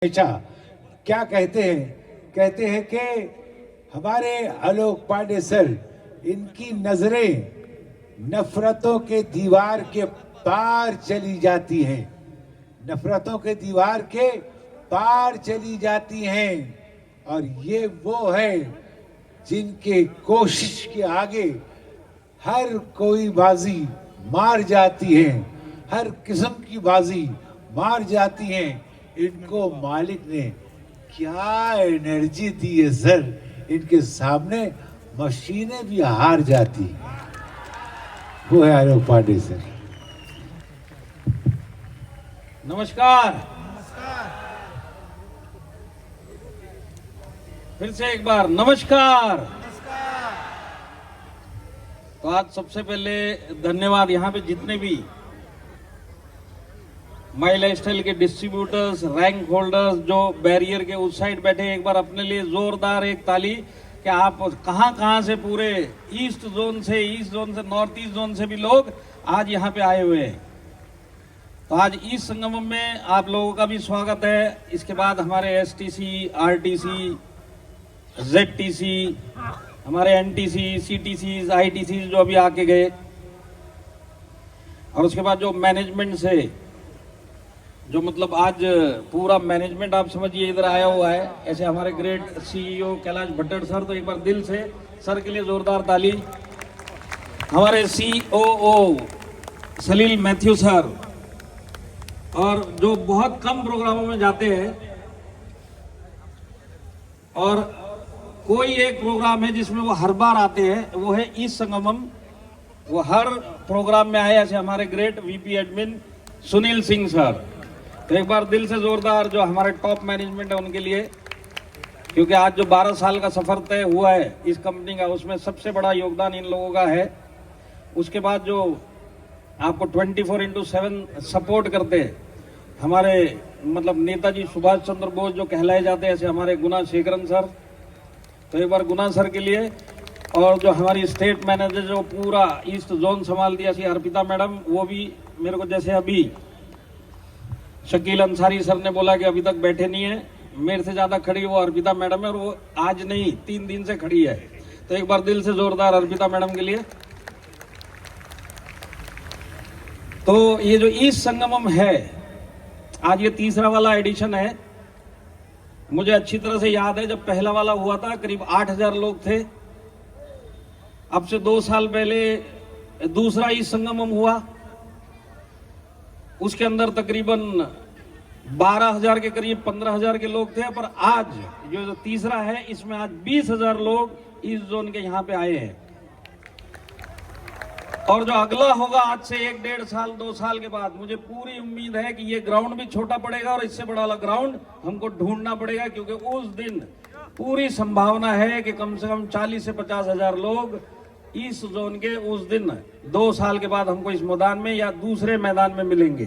हमेशा क्या कहते हैं कि हमारे आलोक पांडे सर, इनकी नजरें नफरतों के दीवार के पार चली जाती हैं, नफरतों के दीवार के पार चली जाती हैं। और ये वो है जिनके कोशिश के आगे हर कोई बाजी मार जाती है, हर किस्म की बाजी मार जाती है। इनको मालिक ने क्या एनर्जी दी है सर, इनके सामने मशीनें भी हार जाती, वो है आलोक पांडे सर। नमस्कार। फिर से एक बार नमस्कार। तो आज सबसे पहले धन्यवाद यहाँ पे जितने भी माई लाइफस्टाइल के डिस्ट्रीब्यूटर्स, रैंक होल्डर्स जो बैरियर के उस साइड बैठे, एक बार अपने लिए जोरदार एक ताली कि आप कहां से पूरे ईस्ट जोन से नॉर्थ ईस्ट जोन से भी लोग आज यहाँ पे आए हुए हैं। तो आज इस संगमम में आप लोगों का भी स्वागत है। इसके बाद हमारे एसटीसी, आरटीसी, जेडटीसी, हमारे एनटीसी, सीटीसी, आईटीसी जो अभी आके गए, और उसके बाद जो मैनेजमेंट से जो मतलब आज पूरा मैनेजमेंट आप समझिए इधर आया हुआ है, ऐसे हमारे great CEO Kailash Bhattar sir, तो एक बार दिल से सर के लिए जोरदार ताली। हमारे सीओओ सलील मैथ्यू सर, और जो बहुत कम प्रोग्रामों में जाते हैं और कोई एक प्रोग्राम है जिसमें वो हर बार आते हैं, वो है इस संगमम। वो हर प्रोग्राम में आए, ऐसे हमारे great VP admin Sunil Singh sir. तो एक बार दिल से जोरदार जो हमारे टॉप मैनेजमेंट है उनके लिए, क्योंकि आज जो 12 साल का सफर तय हुआ है इस कंपनी का, उसमें सबसे बड़ा योगदान इन लोगों का है। उसके बाद जो आपको 24/7 सपोर्ट करते हैं हमारे मतलब नेताजी सुभाष चंद्र बोस जो कहलाए जाते हैं, ऐसे हमारे गुना शेखरन सर। तो एक बार गुना सर के लिए, और जो हमारी स्टेट मैनेजर जो पूरा ईस्ट जोन संभाल दिया सी अर्पिता मैडम, वो भी मेरे को जैसे अभी शकील अंसारी सर ने बोला कि अभी तक बैठे नहीं है, मेरे से ज्यादा खड़ी वो अर्पिता मैडम है, और वो आज नहीं 3 दिन से खड़ी है। तो एक बार दिल से जोरदार अर्पिता मैडम के लिए। तो ये जो ईस्ट संगमम है, आज ये तीसरा वाला एडिशन है। मुझे अच्छी तरह से याद है जब पहला वाला हुआ था करीब 8000 लोग थे। अब से 2 साल पहले दूसरा ईस्ट संगमम हुआ, उसके अंदर तकरीबन 12,000 के करीब 15,000 के लोग थे। पर आज जो तीसरा है, इसमें आज 20,000 लोग इस जोन के यहाँ पे आए हैं। और जो अगला होगा आज से 1 डेढ़ साल 2 साल के बाद, मुझे पूरी उम्मीद है कि ये ग्राउंड भी छोटा पड़ेगा और इससे बड़ा वाला ग्राउंड हमको ढूंढना पड़ेगा, क्योंकि उस दिन पूरी संभावना है कि कम से कम 40 से 50,000 लोग इस जोन के उस दिन 2 साल के बाद हमको इस मैदान में या दूसरे मैदान में मिलेंगे।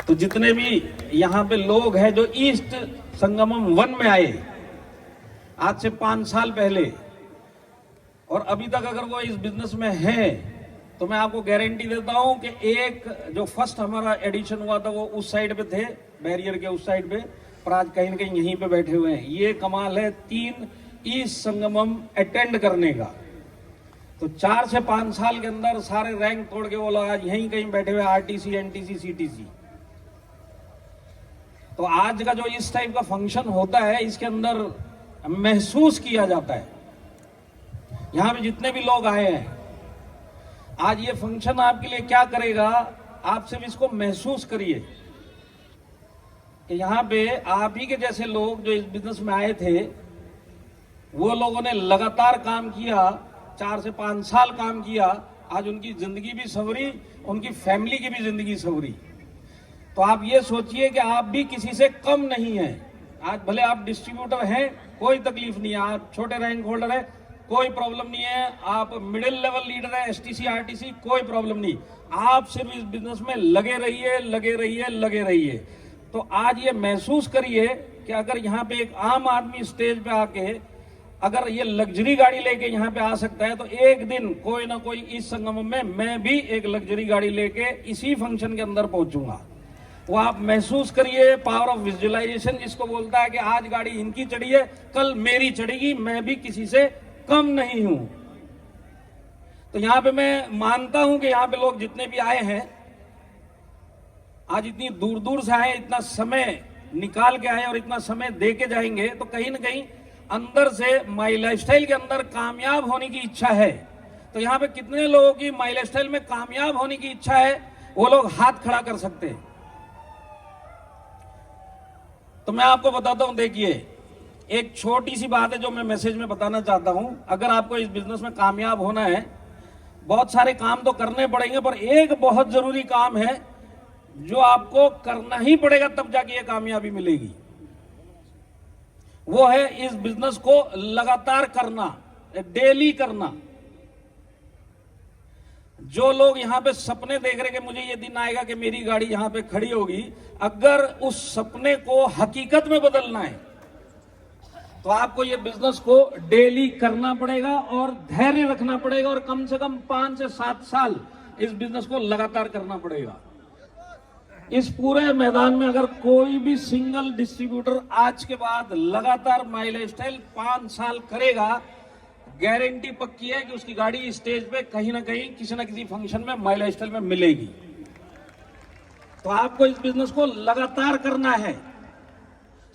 तो जितने भी यहाँ पे लोग हैं जो ईस्ट संगमम 1 में आए आज से 5 साल पहले, और अभी तक अगर वो इस बिजनेस में है, तो मैं आपको गारंटी देता हूं कि एक जो फर्स्ट हमारा एडिशन हुआ था वो उस साइड पे थे, बैरियर के उस साइड पे, पर आज कहीं ना कहीं यहीं पे बैठे हुए हैं। ये कमाल है 3 ईस्ट संगमम अटेंड करने का। तो 4 से 5 साल के अंदर सारे रैंक तोड़ के वो लोग आज यहीं कहीं बैठे हुए, आरटीसी, एनटीसी, सीटीसी। तो आज का जो इस टाइप का फंक्शन होता है, इसके अंदर महसूस किया जाता है। यहां पे जितने भी लोग आए हैं, आज ये फंक्शन आपके लिए क्या करेगा, आप सिर्फ इसको महसूस करिए कि यहाँ पे आप ही के जैसे लोग जो इस बिजनेस में आए थे, वो लोगों ने लगातार काम किया, 4 से 5 साल काम किया। आज उनकी जिंदगी भी संवरी, उनकी फैमिली की भी जिंदगी संवरी। तो आप ये सोचिए कि आप भी किसी से कम नहीं हैं। आज भले आप डिस्ट्रीब्यूटर हैं, कोई तकलीफ नहीं है, आप छोटे रैंक होल्डर है, कोई प्रॉब्लम नहीं है, आप मिडिल लेवल लीडर है, एसटीसी, आरटीसी, कोई प्रॉब्लम नहीं। आप सिर्फ इस बिजनेस में लगे रहिए, लगे रहिए, लगे रहिए। तो आज ये महसूस करिए कि अगर यहाँ पे एक आम आदमी स्टेज पे आके अगर ये लग्जरी गाड़ी लेके यहाँ पे आ सकता है, तो एक दिन कोई ना कोई इस संगम में मैं भी एक लग्जरी गाड़ी लेके इसी फंक्शन के अंदर पहुंचूंगा। वो आप महसूस करिए। पावर ऑफ विजुअलाइजेशन जिसको बोलता है कि आज गाड़ी इनकी चढ़ी है, कल मेरी चढ़ेगी, मैं भी किसी से कम नहीं हूं। तो यहां पे मैं मानता हूं कि यहां पे लोग जितने भी आए हैं, आज इतनी दूर दूर से आए, इतना समय निकाल के आए और इतना समय दे के जाएंगे, तो कहीं ना कहीं अंदर से माई लाइफस्टाइल के अंदर कामयाब होने की इच्छा है। तो यहां पे कितने लोगों की माई लाइफस्टाइल में कामयाब होने की इच्छा है, वो लोग हाथ खड़ा कर सकते हैं। तो मैं आपको बताता हूं, देखिए एक छोटी सी बात है जो मैं मैसेज में बताना चाहता हूं। अगर आपको इस बिजनेस में कामयाब होना है, बहुत सारे काम तो करने पड़ेंगे, पर एक बहुत जरूरी काम है जो आपको करना ही पड़ेगा, तब जाके ये कामयाबी मिलेगी। वो है इस बिजनेस को लगातार करना, डेली करना। जो लोग यहां पे सपने देख रहे कि मुझे ये दिन आएगा कि मेरी गाड़ी यहां पे खड़ी होगी, अगर उस सपने को हकीकत में बदलना है तो आपको ये बिजनेस को डेली करना पड़ेगा और धैर्य रखना पड़ेगा, और कम से कम 5 से 7 साल इस बिजनेस को लगातार करना पड़ेगा। इस पूरे मैदान में अगर कोई भी सिंगल डिस्ट्रीब्यूटर आज के बाद लगातार माई लाइफस्टाइल 5 साल करेगा, गारंटी पक्की है कि उसकी गाड़ी स्टेज पे कहीं ना कहीं किसी ना किसी फंक्शन में माई लाइफस्टाइल में मिलेगी। तो आपको इस बिजनेस को लगातार करना है,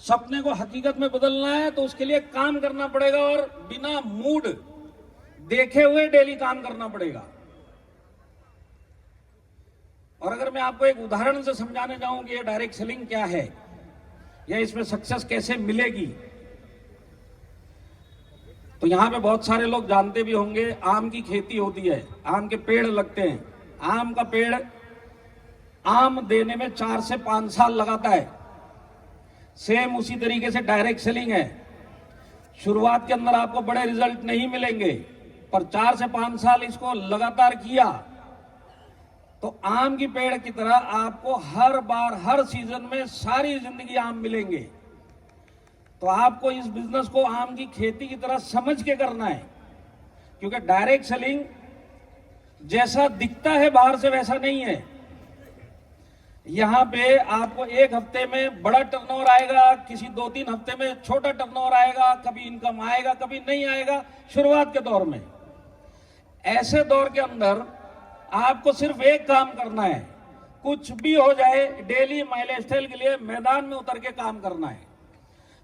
सपने को हकीकत में बदलना है, तो उसके लिए काम करना पड़ेगा और बिना मूड देखे हुए डेली काम करना पड़ेगा। और अगर मैं आपको एक उदाहरण से समझाने जाऊं कि ये डायरेक्ट सेलिंग क्या है या इसमें सक्सेस कैसे मिलेगी, तो यहां पे बहुत सारे लोग जानते भी होंगे, आम की खेती होती है, आम के पेड़ लगते हैं। आम का पेड़ आम देने में 4 से 5 साल लगाता है। सेम उसी तरीके से डायरेक्ट सेलिंग है। शुरुआत के अंदर आपको बड़े रिजल्ट नहीं मिलेंगे, पर 4 से 5 साल इसको लगातार किया तो आम की पेड़ की तरह आपको हर बार हर सीजन में सारी जिंदगी आम मिलेंगे। तो आपको इस बिजनेस को आम की खेती की तरह समझ के करना है, क्योंकि डायरेक्ट सेलिंग जैसा दिखता है बाहर से वैसा नहीं है। यहां पे आपको एक हफ्ते में बड़ा टर्नओवर आएगा, किसी 2-3 हफ्ते में छोटा टर्नओवर आएगा, कभी इनकम आएगा कभी नहीं आएगा, शुरुआत के दौर में। ऐसे दौर के अंदर आपको सिर्फ एक काम करना है, कुछ भी हो जाए डेली माई लाइफस्टाइल के लिए मैदान में उतर के काम करना है।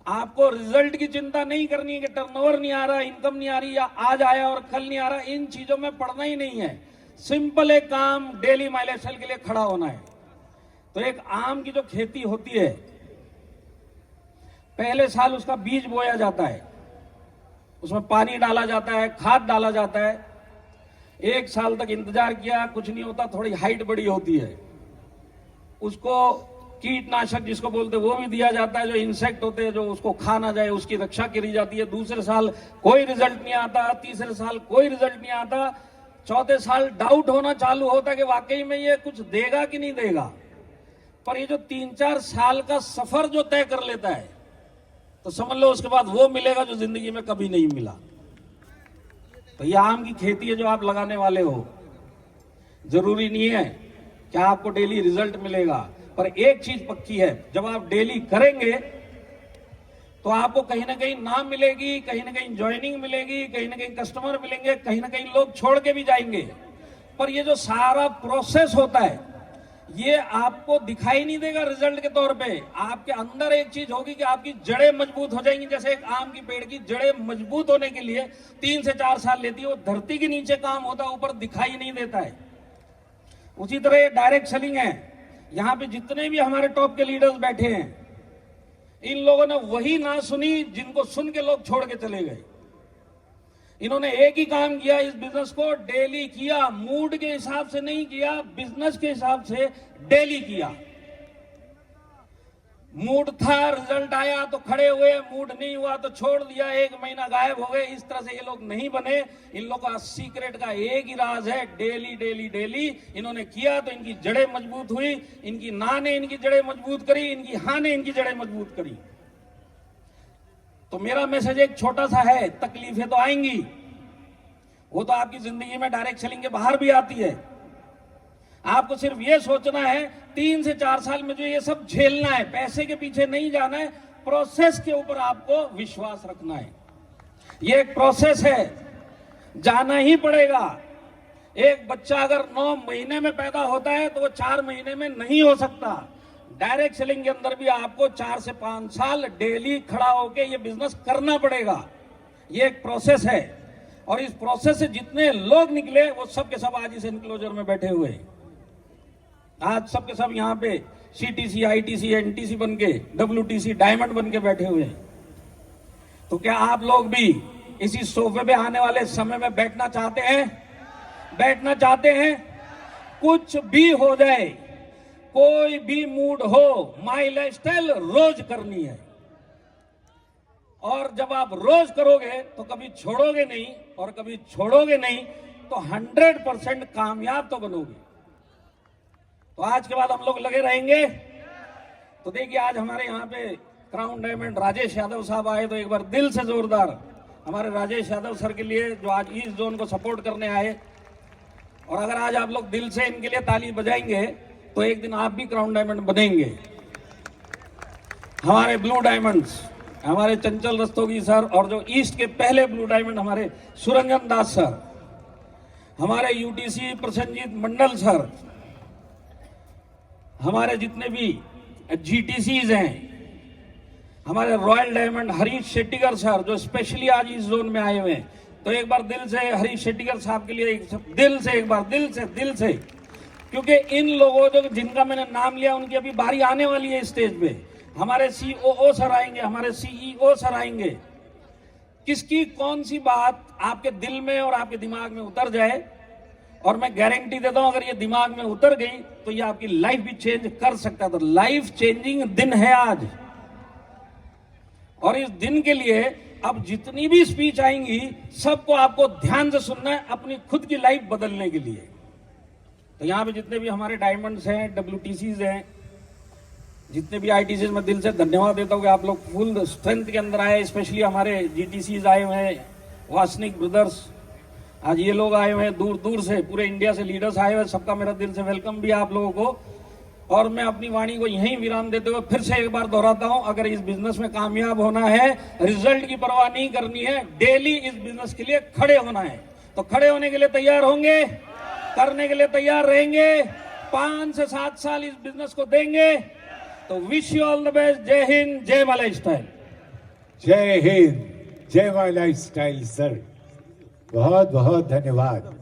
आपको रिजल्ट की चिंता नहीं करनी है कि टर्नओवर नहीं आ रहा, इनकम नहीं आ रही, या आज आया और कल नहीं आ रहा, इन चीजों में पड़ना ही नहीं है। सिंपल एक काम, डेली माई लाइफस्टाइल के लिए खड़ा होना है। तो एक आम की जो खेती होती है, पहले साल उसका बीज बोया जाता है, उसमें पानी डाला जाता है, खाद डाला जाता है। 1 साल तक इंतजार किया, कुछ नहीं होता, थोड़ी हाइट बड़ी होती है, उसको कीटनाशक जिसको बोलते हैं वो भी दिया जाता है, जो इंसेक्ट होते हैं जो उसको खा ना जाए उसकी रक्षा करी जाती है। दूसरे साल कोई रिजल्ट नहीं आता, तीसरे साल कोई रिजल्ट नहीं आता, चौथे साल डाउट होना चालू होता है कि वाकई में ये कुछ देगा कि नहीं देगा। पर ये जो 3-4 साल का सफर जो तय कर लेता है, तो समझ लो उसके बाद वो मिलेगा जो जिंदगी में कभी नहीं मिला। तो ये आम की खेती है जो आप लगाने वाले हो, जरूरी नहीं है कि आपको डेली रिजल्ट मिलेगा, पर एक चीज पक्की है, जब आप डेली करेंगे तो आपको कहीं ना कहीं नाम मिलेगी, कहीं ना कहीं ज्वाइनिंग मिलेगी, कहीं ना कहीं कस्टमर मिलेंगे, कहीं ना कहीं लोग छोड़ के भी जाएंगे। पर ये जो सारा प्रोसेस होता है ये आपको दिखाई नहीं देगा रिजल्ट के तौर पे। आपके अंदर एक चीज होगी कि आपकी जड़ें मजबूत हो जाएंगी। जैसे एक आम की पेड़ की जड़ें मजबूत होने के लिए 3 से 4 साल लेती है, वो धरती के नीचे काम होता है, ऊपर दिखाई नहीं देता है। उसी तरह ये डायरेक्ट सेलिंग है। यहां पे जितने भी हमारे टॉप के लीडर्स बैठे हैं, इन लोगों ने वही ना सुनी जिनको सुन के लोग छोड़ के चले गए। इन्होंने एक ही काम किया, इस बिजनेस को डेली किया, मूड के हिसाब से नहीं किया, बिजनेस के हिसाब से डेली किया। मूड था, रिजल्ट आया तो खड़े हुए, मूड नहीं हुआ तो छोड़ दिया, 1 महीना गायब हो गए। इस तरह से ये लोग नहीं बने। इन लोगों का सीक्रेट का एक ही राज है, डेली डेली डेली इन्होंने किया तो इनकी जड़ें मजबूत हुई, इनकी ना ने इनकी जड़ें मजबूत करी, इनकी हां ने इनकी जड़ें मजबूत करी। तो मेरा मैसेज एक छोटा सा है, तकलीफें तो आएंगी, वो तो आपकी जिंदगी में डायरेक्ट सेलिंग के बाहर भी आती है। आपको सिर्फ ये सोचना है 3 से 4 साल में जो ये सब झेलना है, पैसे के पीछे नहीं जाना है, प्रोसेस के ऊपर आपको विश्वास रखना है। ये एक प्रोसेस है, जाना ही पड़ेगा। एक बच्चा अगर 9 महीने में पैदा होता है तो वो 4 महीने में नहीं हो सकता। डायरेक्ट सेलिंग के अंदर भी आपको 4 से 5 साल डेली खड़ा होके ये बिजनेस करना पड़ेगा। ये एक प्रोसेस है और इस प्रोसेस से जितने लोग निकले वो सब के सब आज इस एनक्लोजर में बैठे हुए हैं। आज सब के सब यहाँ पे CTC, ITC, NTC बन के, WTC, डायमंड बन के बैठे हुए हैं। तो क्या आप लोग भी इसी सोफे पे आने वाले समय में बैठना चाहते हैं? बैठना चाहते हैं? कुछ भी हो जाए, कोई भी मूड हो, माई लाइफस्टाइल रोज करनी है। और जब आप रोज करोगे तो कभी छोड़ोगे नहीं, और कभी छोड़ोगे नहीं तो 100% कामयाब तो बनोगे। तो आज के बाद हम लोग लगे रहेंगे। तो देखिए आज हमारे यहाँ पे क्राउन डायमंड राजेश यादव साहब आए, तो एक बार दिल से जोरदार हमारे राजेश यादव सर के लिए जो आज ईस्ट जोन को सपोर्ट करने आए। और अगर आज आप लोग दिल से इनके लिए ताली बजाएंगे तो एक दिन आप भी क्राउन डायमंड बनेंगे। हमारे ब्लू डायमंड्स हमारे चंचल रस्तोगी सर, और जो ईस्ट के पहले ब्लू डायमंड हमारे सुरंजन दास सर, हमारे UTC प्रसन्नजीत मंडल सर, हमारे जितने भी GTCs हैं, हमारे रॉयल डायमंड हरीश शेट्टीकर सर जो स्पेशली आज इस जोन में आए हुए हैं। तो एक बार दिल से हरीश शेट्टीकर साहब के लिए दिल से, क्योंकि इन लोगों जो जिनका मैंने नाम लिया उनकी अभी बारी आने वाली है स्टेज पे। हमारे COO सर आएंगे, हमारे CEO सर आएंगे। किसकी कौन सी बात आपके दिल में और आपके दिमाग में उतर जाए, और मैं गारंटी देता हूं अगर ये दिमाग में उतर गई तो ये आपकी लाइफ भी चेंज कर सकता है। तो लाइफ चेंजिंग दिन है आज, और इस दिन के लिए अब जितनी भी स्पीच आएंगी सबको आपको ध्यान से सुनना है अपनी खुद की लाइफ बदलने के लिए। तो यहाँ पे जितने भी हमारे डायमंड्स हैं, WTCs हैं, जितने भी ITCs, मैं दिल से धन्यवाद देता हूँ कि आप लोग फुल स्ट्रेंथ के अंदर आए। स्पेशली हमारे GTCs आए हुए हैं, वासनिक ब्रदर्स, आज ये लोग आए हुए हैं दूर दूर से, पूरे इंडिया से लीडर्स आए हुए हैं। सबका मेरा दिल से वेलकम भी आप लोगों को। और मैं अपनी वाणी को यहीं विराम देते हुए फिर से एक बार दोहराता हूं, अगर इस बिजनेस में कामयाब होना है, रिजल्ट की परवाह नहीं करनी है, डेली इस बिजनेस के लिए खड़े होना है। तो खड़े होने के लिए तैयार होंगे, करने के लिए तैयार रहेंगे, 5 से 7 साल इस बिजनेस को देंगे। तो wish you all the best. जय हिंद, जय माय लाइफस्टाइल। जय हिंद, जय माय लाइफस्टाइल सर, बहुत बहुत धन्यवाद।